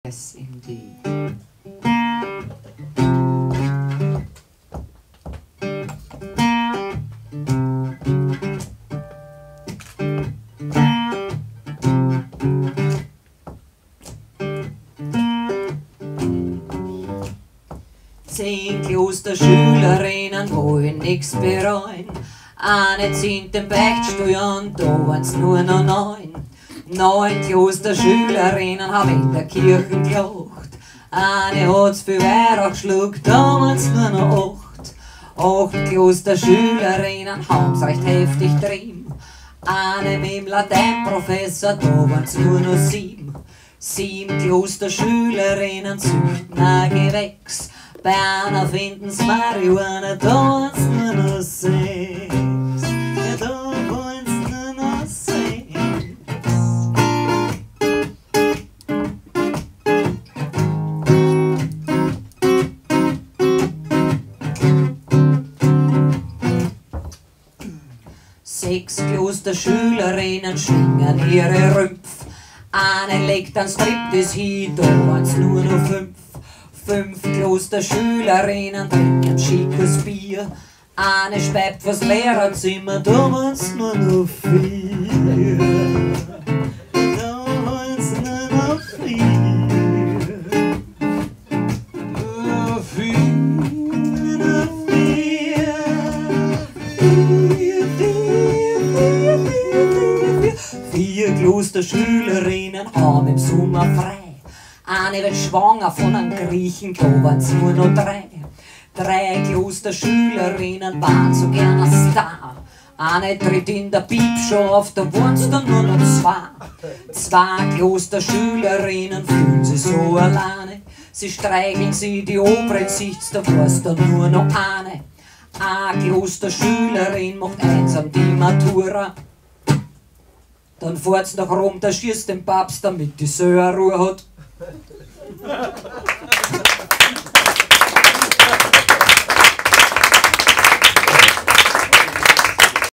Yes, indeed. 10 Klosterschülerinnen wollen nix bereuen. Eine 10. Beichtstuhl und da waren's nur noch 9. 9 Klosterschülerinnen haben in der Kirche gelacht. Eine hat's für Weihrauch geschluckt, da waren's nur noch 8. 8 Klosterschülerinnen haben's recht heftig trieben. Eine mit dem Lateinprofessor, da waren's nur noch 7. 7 Klosterschülerinnen züchten ein Gewächs. Bei einer finden's Marihuana, da waren's nur noch 6. Ja, da waren's nur noch 6. Sechs Klosterschülerinnen schwingen ihre Rümpf. Eine legt einen Striptease hin, da waren's nur noch 5. 5 Klosterschülerinnen trinken schickes Bier. Eine speibt fürs Lehrerzimmer, da waren's nur noch 4. Da waren's nur noch 4. Nur 4. Nur 4. 4 Klosterschülerinnen haben im Sommer frei. Eine wird schwanger von einem Griechen, da waren's nur noch 3. 3 Klosterschülerinnen waren so gern ein Star. Eine tritt in der Piepshow auf, da waren's dann nur noch 2. 2 Klosterschülerinnen fühlen sich so alleine. Sie streicheln sie die oberen Sichts, da war's dann nur noch eine. Eine Klosterschülerin macht einsam die Matura. Dann fahrt's nach Rom, da schießt den Papst, damit die Söhr Ruhe hat.